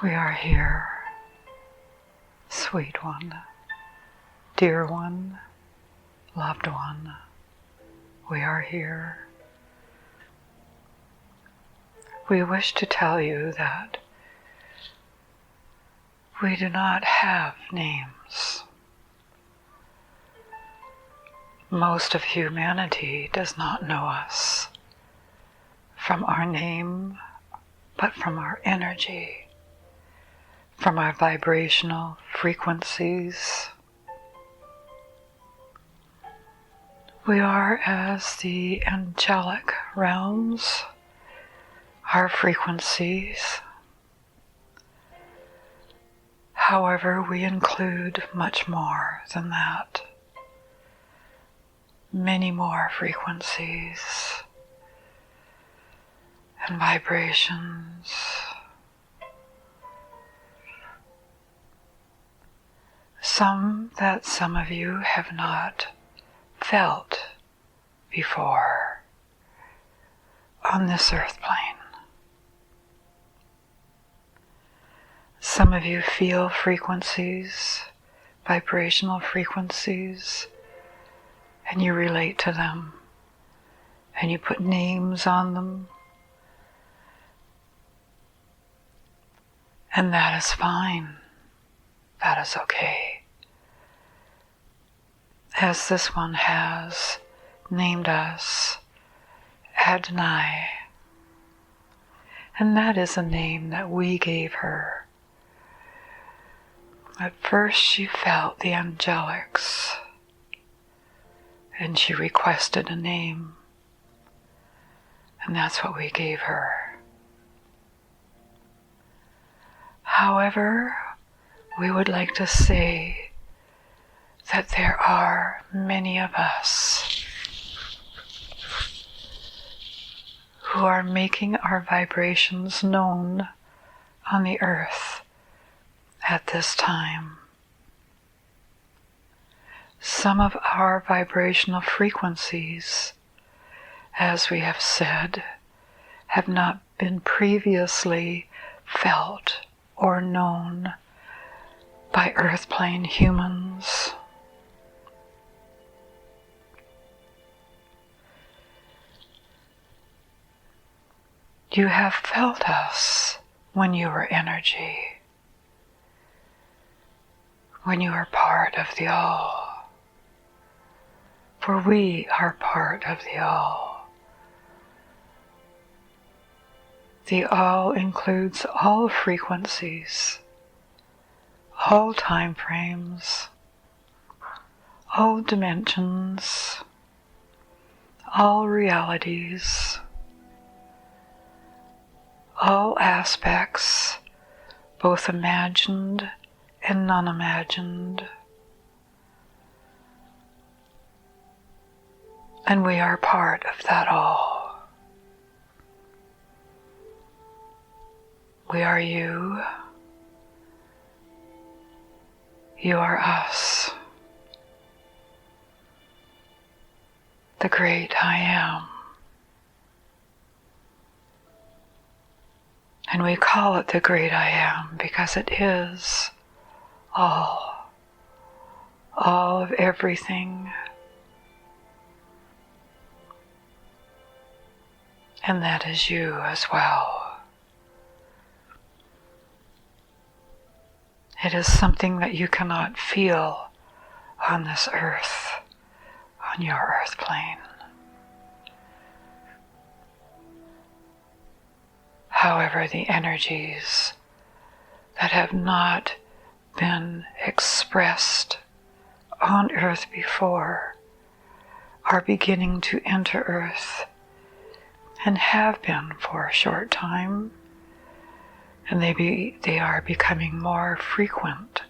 We are here, sweet one, dear one, loved one. We are here. We wish to tell you that we do not have names. Most of humanity does not know us from our name, but from our energy, from our vibrational frequencies. We are as the angelic realms, our frequencies. However, we include much more than that. Many more frequencies and vibrations. Some that some of you have not felt before on this earth plane. Some of you feel frequencies, vibrational frequencies, and you relate to them, and you put names on them, and that is fine. That is okay. As this one has named us Adonai, and that is a name that we gave her. At first she felt the angelics, and she requested a name, and that's what we gave her. However, we would like to say that there are many of us who are making our vibrations known on the earth at this time. Some of our vibrational frequencies, as we have said, have not been previously felt or known by earth plane humans. You have felt us when you were energy, when you are part of the all, for we are part of the all. The all includes all frequencies, all time frames, all dimensions, all realities, all aspects, both imagined and non-imagined. And we are part of that all. We are you. You are us. The great I am. And we call it the great I am because it is all of everything. And that is you as well. It is something that you cannot feel on this earth, on your earth plane. However, the energies that have not been expressed on earth before are beginning to enter earth and have been for a short time. And they are becoming more frequent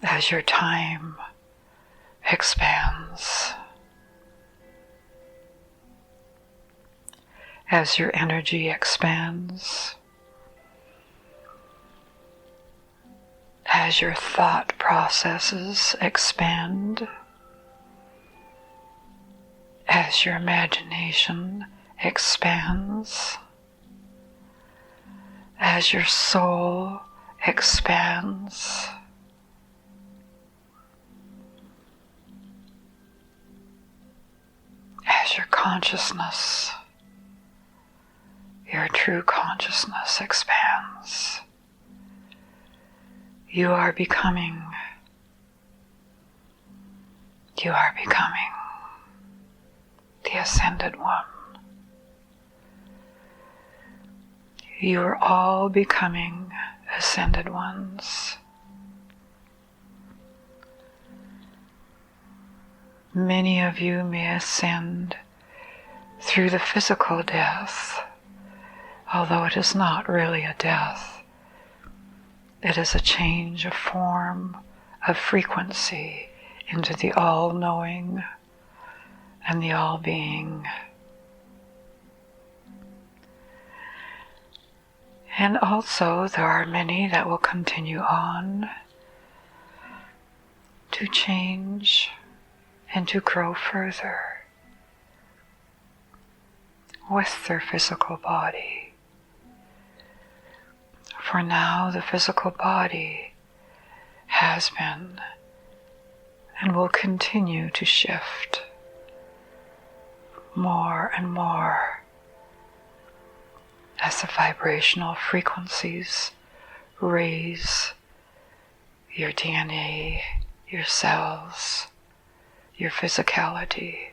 as your time expands, as your energy expands, as your thought processes expand, as your imagination expands, as your soul expands. As your consciousness, your true consciousness expands, you are becoming the Ascended One. You are all becoming Ascended Ones. Many of you may ascend through the physical death, although it is not really a death. It is a change of form, of frequency into the all-knowing and the all-being. And also there are many that will continue on to change and to grow further with their physical body. For now, the physical body has been and will continue to shift more and more as the vibrational frequencies raise your DNA, your cells, your physicality.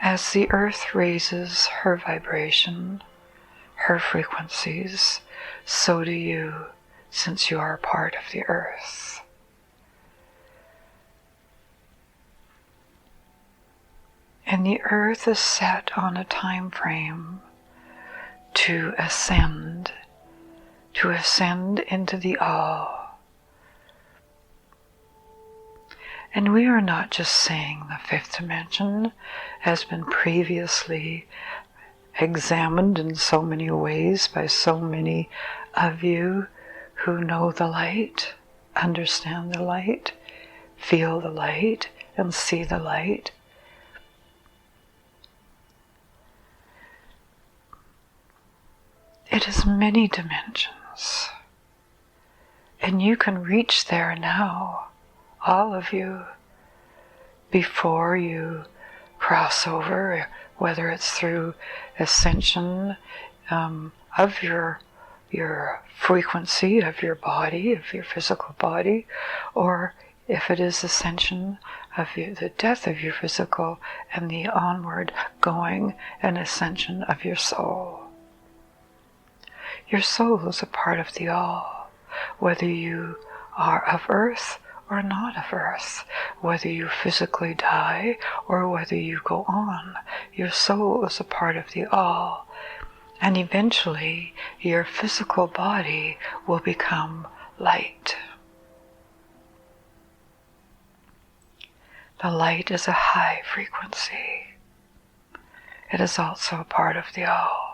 As the earth raises her vibration, her frequencies, so do you, since you are a part of the earth. And the earth is set on a time frame to ascend into the all. And we are not just saying the fifth dimension has been previously examined in so many ways by so many of you who know the light, understand the light, feel the light, and see the light. It is many dimensions, and you can reach there now, all of you, before you cross over, whether it's through ascension of your frequency of your body, of your physical body, or if it is ascension of the death of your physical and the onward going and ascension of your soul. Your soul is a part of the all, whether you are of earth or not of earth, whether you physically die or whether you go on. Your soul is a part of the all, and eventually your physical body will become light. The light is a high frequency. It is also a part of the all.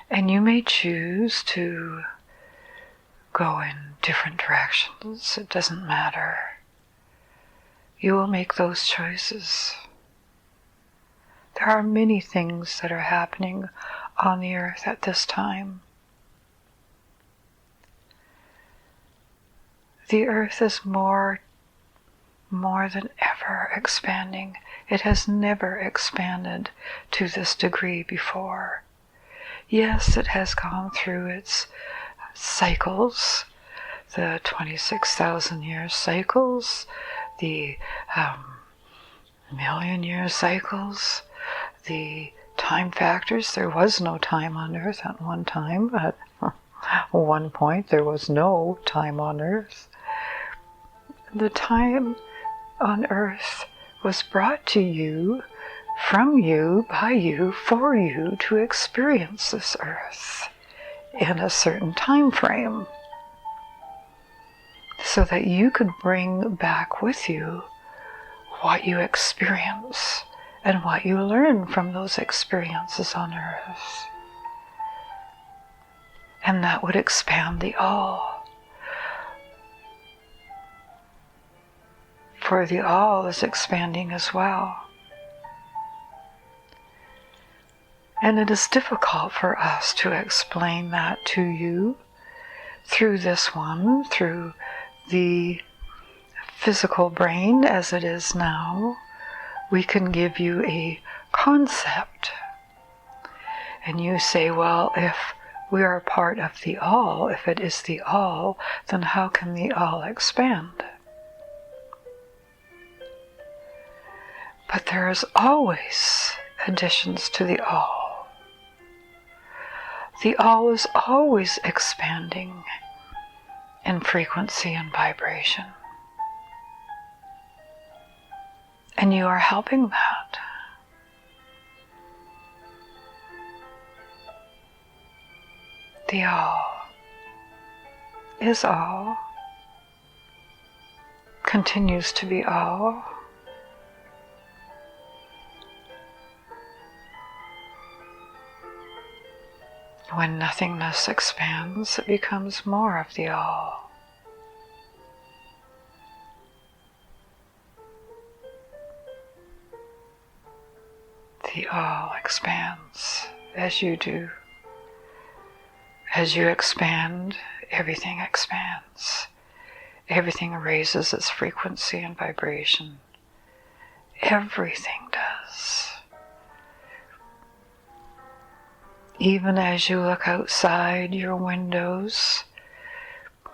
And you may choose to go in different directions. It doesn't matter. You will make those choices. There are many things that are happening on the earth at this time. The earth is more than ever expanding. It has never expanded to this degree before. Yes, it has gone through its cycles, the 26,000 year cycles, the million-year cycles, the time factors. There was no time on Earth at one time. At one point, there was no time on Earth. The time on Earth was brought to you, from you, by you, for you to experience this earth in a certain time frame, so that you could bring back with you what you experience and what you learn from those experiences on earth. And that would expand the all. therefore the all is expanding as well. And it is difficult for us to explain that to you through this one, through the physical brain as it is now. We can give you a concept. And you say, well, if we are part of the all, if it is the all, then how can the all expand? But there is always additions to the all. The all is always expanding in frequency and vibration. And you are helping that. The all is all, continues to be all. When nothingness expands, it becomes more of the all. The all expands as you do. As you expand, everything expands. Everything raises its frequency and vibration. Everything does. Even as you look outside your windows,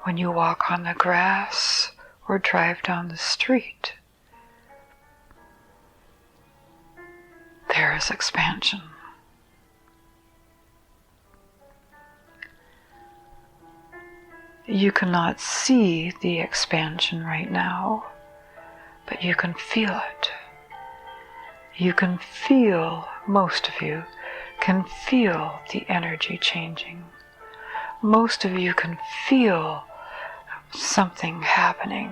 when you walk on the grass or drive down the street, there is expansion. You cannot see the expansion right now, but you can feel it. You can feel, most of you can feel the energy changing. Most of you can feel something happening.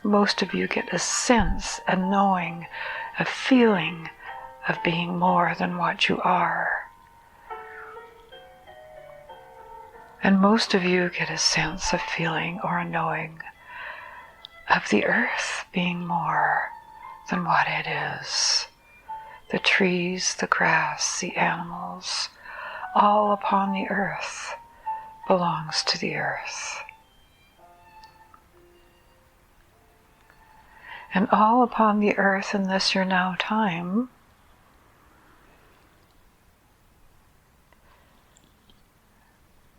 Most of you get a sense, a knowing, a feeling of being more than what you are. And most of you get a sense, a feeling, or a knowing of the earth being more than what it is. The trees, the grass, the animals, all upon the earth belongs to the earth. And all upon the earth in this your now time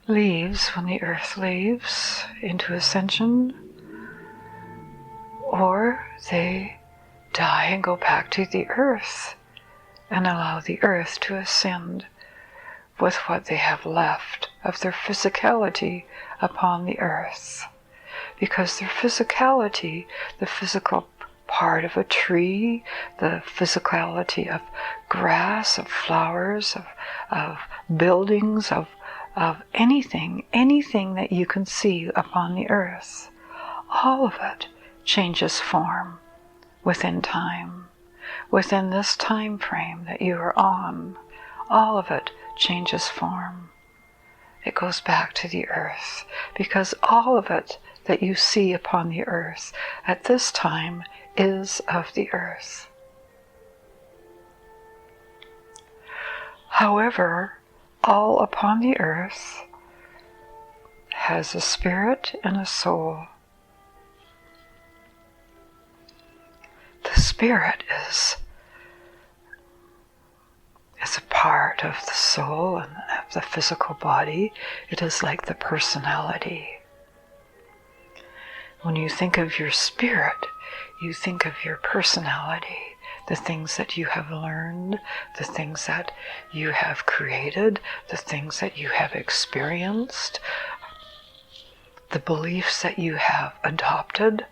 leaves when the earth leaves into ascension, or they die and go back to the earth and allow the earth to ascend with what they have left of their physicality upon the earth. Because their physicality, the physical part of a tree, the physicality of grass, of flowers, of buildings, of anything that you can see upon the earth, all of it changes form within time. Within this time frame that you are on, all of it changes form. It goes back to the earth, because all of it that you see upon the earth at this time is of the earth. However, all upon the earth has a spirit and a soul. The spirit is a part of the soul and of the physical body. It is like the personality. When you think of your spirit, you think of your personality, the things that you have learned, the things that you have created, the things that you have experienced, the beliefs that you have adopted.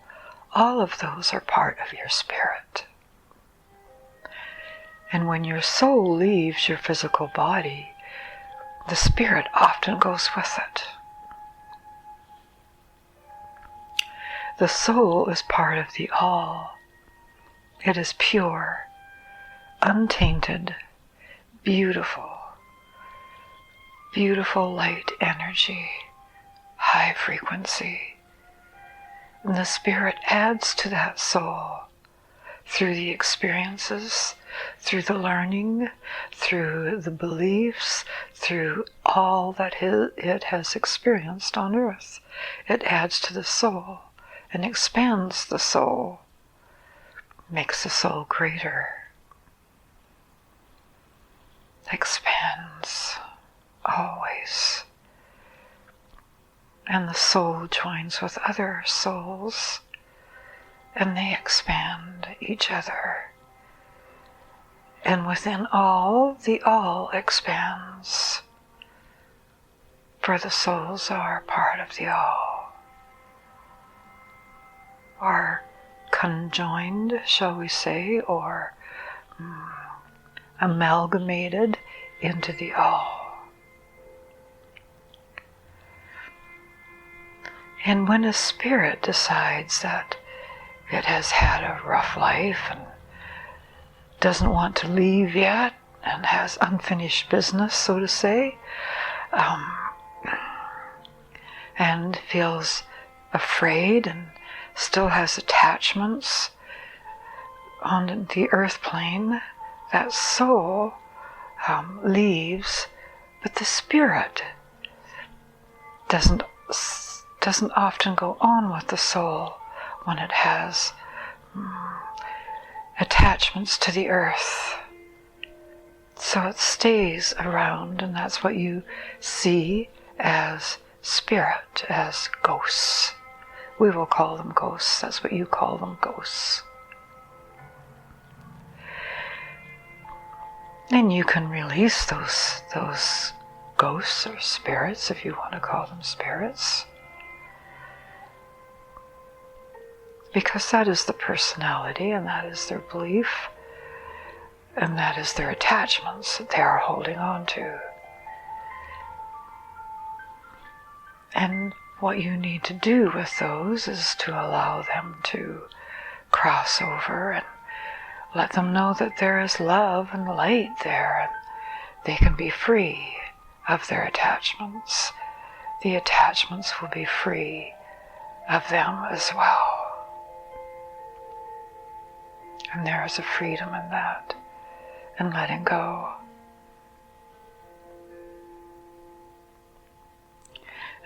All of those are part of your spirit. And when your soul leaves your physical body, the spirit often goes with it. The soul is part of the all. It is pure, untainted, beautiful, beautiful light energy, high frequency. And the Spirit adds to that soul through the experiences, through the learning, through the beliefs, through all that it has experienced on earth. It adds to the soul and expands the soul, makes the soul greater, expands always. And the soul joins with other souls, and they expand each other. And within all, the all expands, for the souls are part of the all, are conjoined, shall we say, or amalgamated into the all. And when a spirit decides that it has had a rough life and doesn't want to leave yet and has unfinished business, so to say, and feels afraid and still has attachments on the earth plane, that soul leaves, but the spirit doesn't often go on with the soul when it has attachments to the earth. So it stays around, and that's what you see as spirit, as ghosts. We will call them ghosts. That's what you call them, ghosts. And you can release those ghosts or spirits, if you want to call them spirits, because that is the personality, and that is their belief, and that is their attachments that they are holding on to. And what you need to do with those is to allow them to cross over and let them know that there is love and light there, and they can be free of their attachments. The attachments will be free of them as well. And there is a freedom in that, and letting go.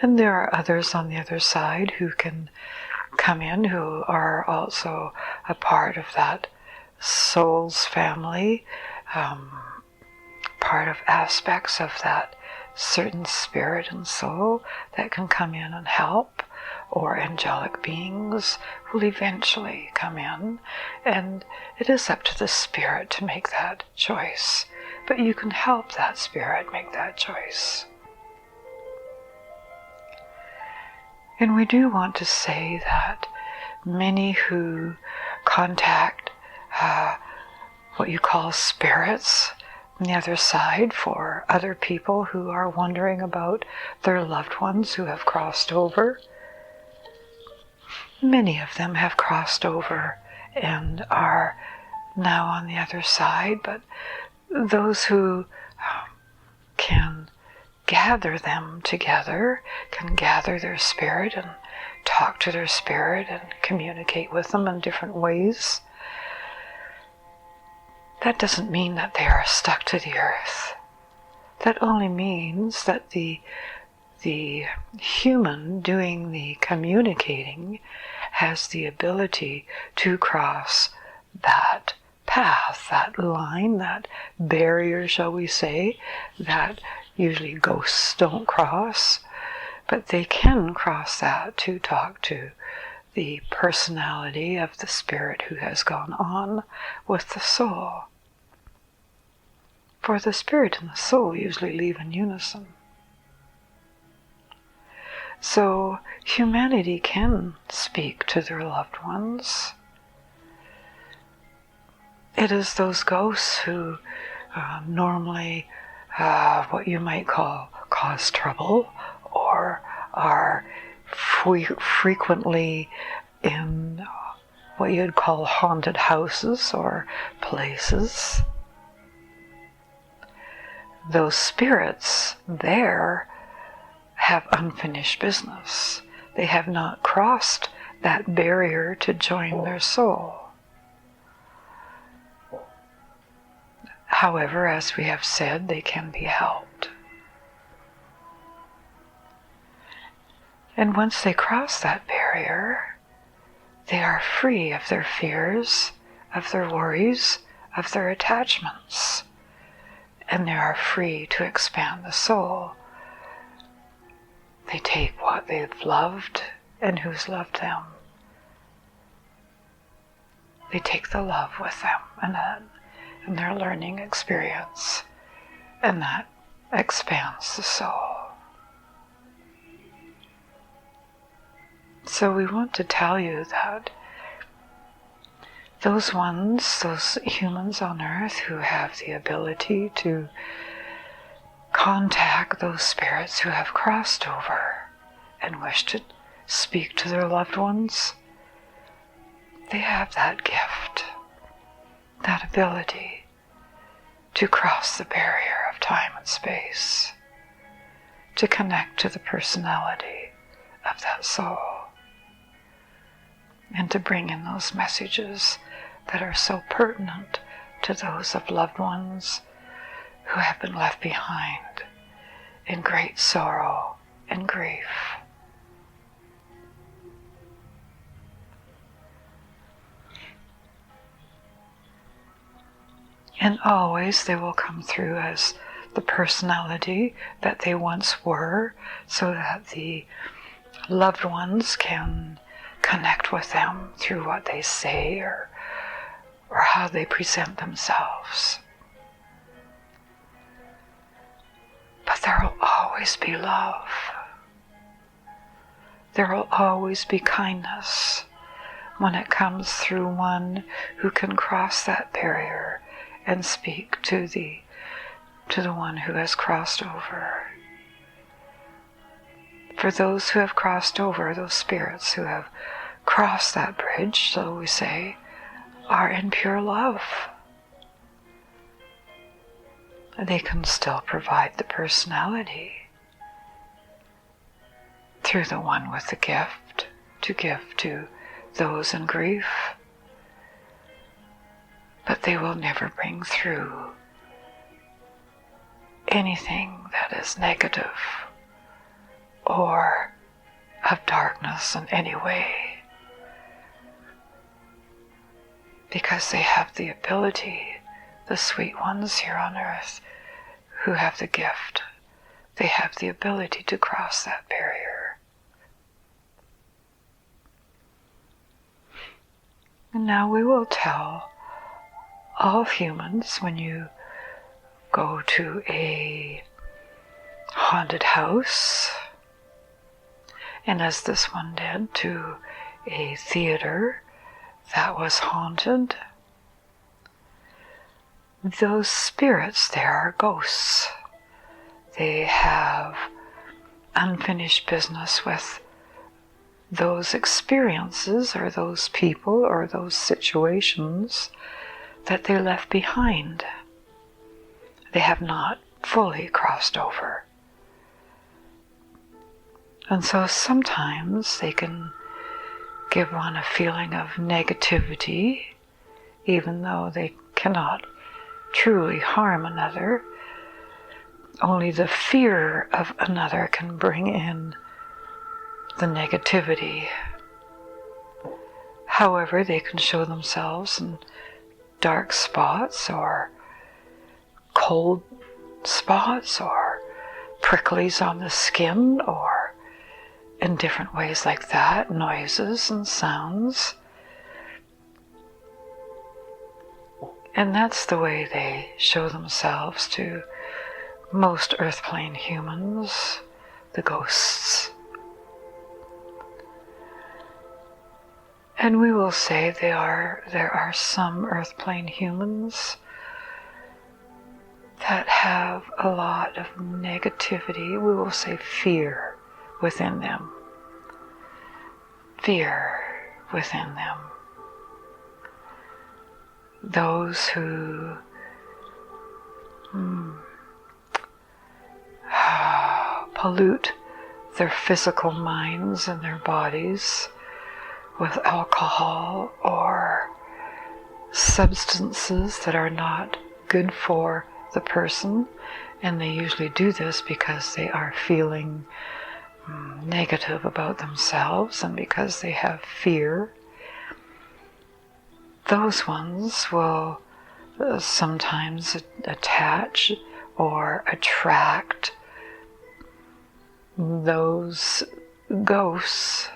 And there are others on the other side who can come in, who are also a part of that soul's family, part of aspects of that certain spirit and soul that can come in and help, or angelic beings will eventually come in, and it is up to the spirit to make that choice. But you can help that spirit make that choice. And we do want to say that many who contact what you call spirits on the other side for other people who are wondering about their loved ones who have crossed over, many of them have crossed over and are now on the other side, but those who can gather them together, can gather their spirit and talk to their spirit and communicate with them in different ways, that doesn't mean that they are stuck to the earth. That only means that the human doing the communicating has the ability to cross that path, that line, that barrier, shall we say, that usually ghosts don't cross, but they can cross that to talk to the personality of the spirit who has gone on with the soul. For the spirit and the soul usually live in unison. So humanity can speak to their loved ones. It is those ghosts who normally, what you might cause trouble, or are frequently in what you'd call haunted houses or places. Those spirits there have unfinished business. They have not crossed that barrier to join their soul. However, as we have said, they can be helped. And once they cross that barrier, they are free of their fears, of their worries, of their attachments, and they are free to expand the soul. They take what they've loved and who's loved them. They take the love with them and their learning experience, and that expands the soul. So we want to tell you that those humans on earth who have the ability to contact those spirits who have crossed over and wish to speak to their loved ones, they have that gift, that ability to cross the barrier of time and space, to connect to the personality of that soul, and to bring in those messages that are so pertinent to those of loved ones who have been left behind in great sorrow and grief. And always they will come through as the personality that they once were, so that the loved ones can connect with them through what they say or how they present themselves. But there will always be love. There will always be kindness when it comes through one who can cross that barrier and speak to the one who has crossed over. For those who have crossed over, those spirits who have crossed that bridge, so we say, are in pure love. They can still provide the personality through the one with the gift to give to those in grief, but they will never bring through anything that is negative or of darkness in any way, because they have the ability, the sweet ones here on earth who have the gift, they have the ability to cross that barrier. And now we will tell all humans, when you go to a haunted house, and as this one did, to a theater that was haunted, those spirits there are ghosts. They have unfinished business with those experiences or those people or those situations that they left behind. They have not fully crossed over. And so sometimes they can give one a feeling of negativity, even though they cannot truly harm another. Only the fear of another can bring in the negativity. However, they can show themselves in dark spots or cold spots or pricklies on the skin or in different ways like that, noises and sounds. And that's the way they show themselves to most earth plane humans, the ghosts. And we will say there are some earth plane humans that have a lot of negativity, we will say fear within them. Fear within them. Those who pollute their physical minds and their bodies with alcohol or substances that are not good for the person, and they usually do this because they are feeling negative about themselves and because they have fear. Those ones will sometimes attach or attract those ghosts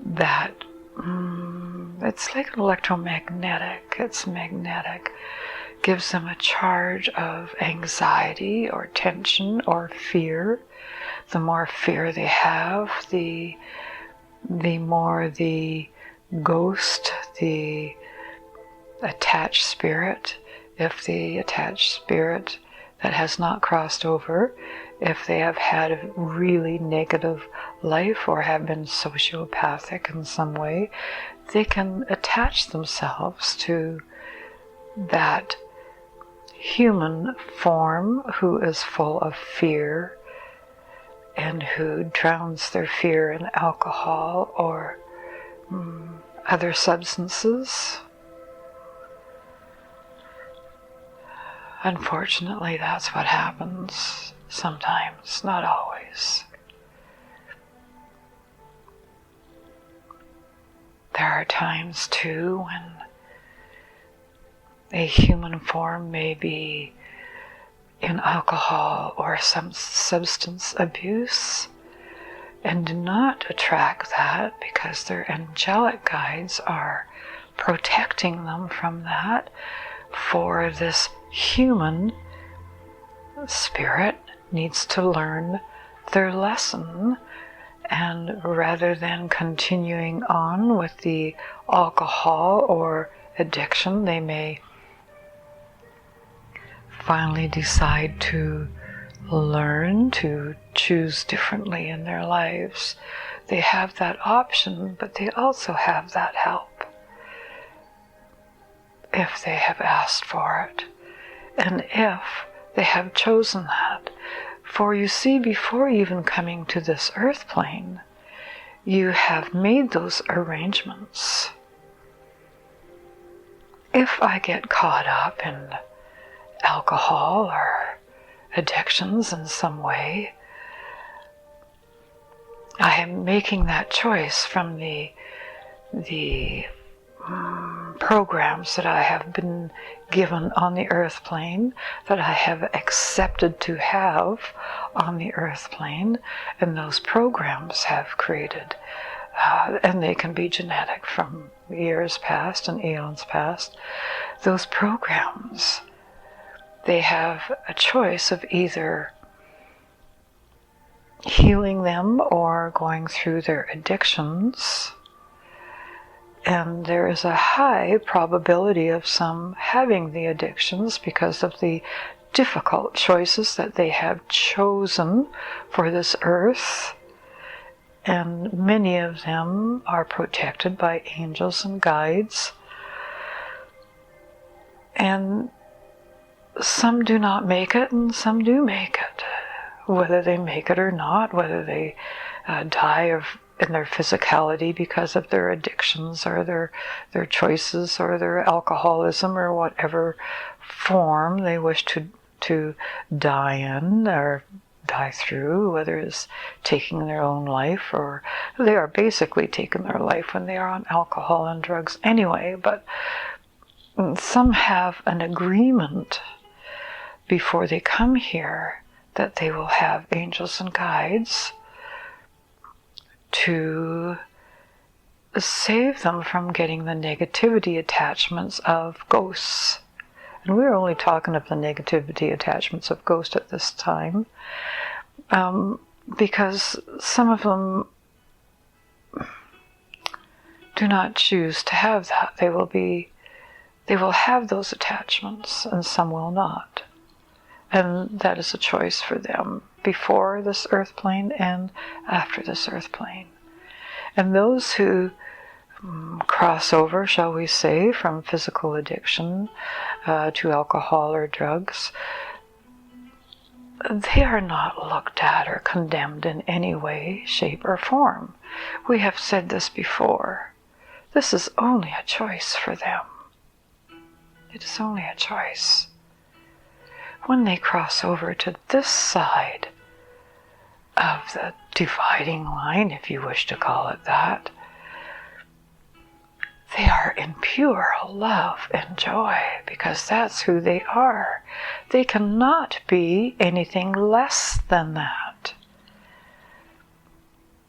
that it's like electromagnetic, it's magnetic, gives them a charge of anxiety or tension or fear. The more fear they have, the more the ghost, the attached spirit, if the attached spirit that has not crossed over, if they have had a really negative life or have been sociopathic in some way, they can attach themselves to that human form who is full of fear and who drowns their fear in alcohol or other substances. Unfortunately, that's what happens sometimes, not always. There are times too when a human form may be in alcohol or some substance abuse and do not attract that because their angelic guides are protecting them from that. For this human spirit needs to learn their lesson, and rather than continuing on with the alcohol or addiction, they may finally decide to learn to choose differently in their lives. They have that option, but they also have that help if they have asked for it, and if they have chosen that. For you see, before even coming to this earth plane, you have made those arrangements. If I get caught up in alcohol or addictions in some way, I am making that choice from the programs that I have been given on the earth plane, that I have accepted to have on the earth plane, and those programs have created, and they can be genetic from years past and eons past. Those programs, they have a choice of either healing them or going through their addictions. And there is a high probability of some having the addictions because of the difficult choices that they have chosen for this earth. And many of them are protected by angels and guides. And some do not make it, and some do make it. Whether they make it or not, whether they die in their physicality because of their addictions or their choices or their alcoholism or whatever form they wish to die in or die through, whether it's taking their own life, or they are basically taking their life when they are on alcohol and drugs anyway. But some have an agreement before they come here that they will have angels and guides to save them from getting the negativity attachments of ghosts. And we're only talking of the negativity attachments of ghosts at this time, because some of them do not choose to have that. They will have those attachments, and some will not. And that is a choice for them before this earth plane and after this earth plane. And those who cross over, shall we say, from physical addiction to alcohol or drugs, they are not looked at or condemned in any way, shape, or form. We have said this before. This is only a choice for them. It is only a choice. When they cross over to this side of the dividing line, if you wish to call it that, they are in pure love and joy, because that's who they are. They cannot be anything less than that.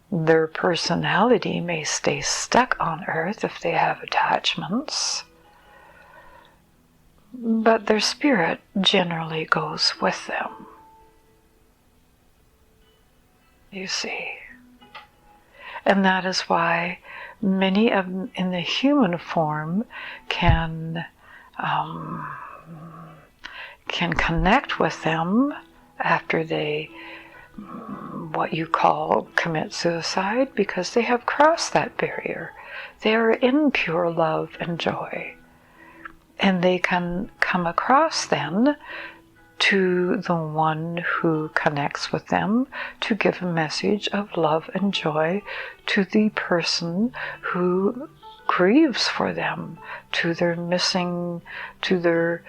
Their personality may stay stuck on earth if they have attachments, but their spirit generally goes with them. You see. And that is why many of them in the human form can connect with them after they, what you call, commit suicide, because they have crossed that barrier. They are in pure love and joy. And they can come across then to the one who connects with them to give a message of love and joy to the person who grieves for them, to their missing, to their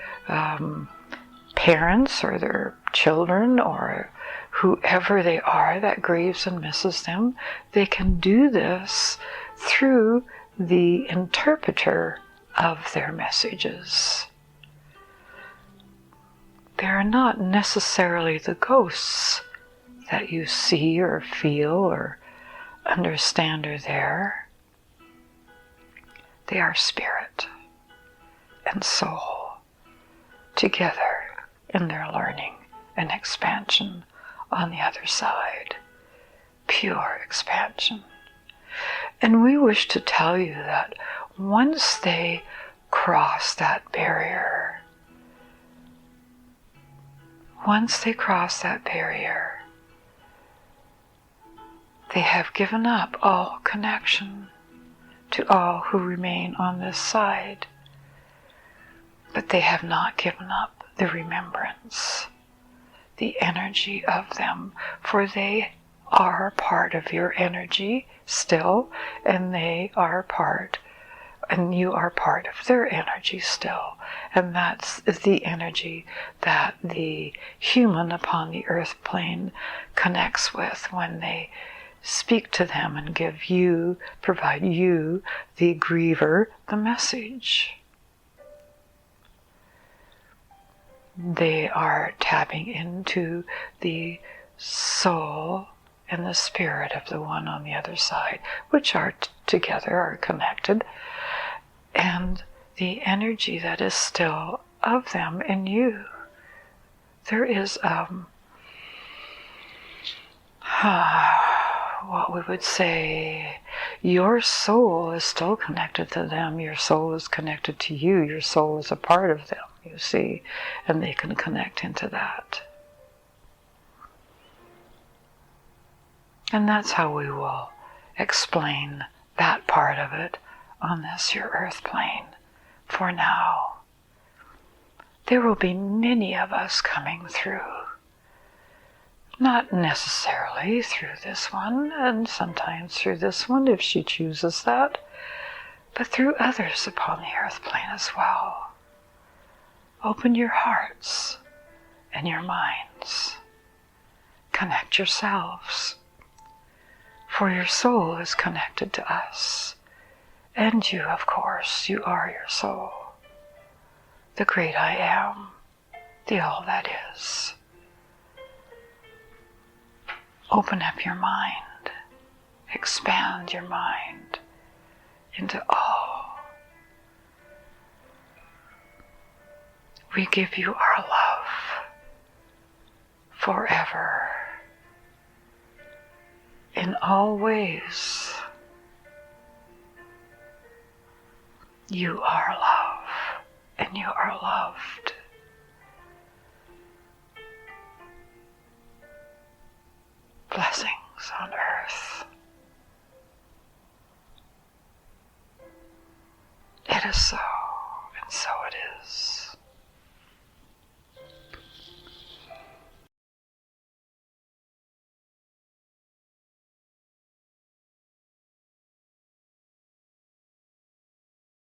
parents or their children or whoever they are that grieves and misses them. They can do this through the interpreter of their messages. They are not necessarily the ghosts that you see or feel or understand are there. They are spirit and soul together in their learning and expansion on the other side. Pure expansion. And we wish to tell you that once they cross that barrier, they have given up all connection to all who remain on this side. But they have not given up the remembrance, the energy of them, for they are part of your energy still, and they are part, and you are part of their energy still. And that's the energy that the human upon the earth plane connects with when they speak to them and provide you, the griever, the message. They are tapping into the soul and the spirit of the one on the other side, which are together, are connected, and the energy that is still of them in you. There is what we would say, your soul is still connected to them, your soul is connected to you, your soul is a part of them, you see, and they can connect into that. And that's how we will explain that part of it on this your earth plane for now. There will be many of us coming through. Not necessarily through this one, and sometimes through this one if she chooses that, but through others upon the earth plane as well. Open your hearts and your minds. Connect yourselves, for your soul is connected to us. And you, of course, you are your soul. The great I am, the all that is. Open up your mind, expand your mind into all. We give you our love forever, in all ways. You are love, and you are loved.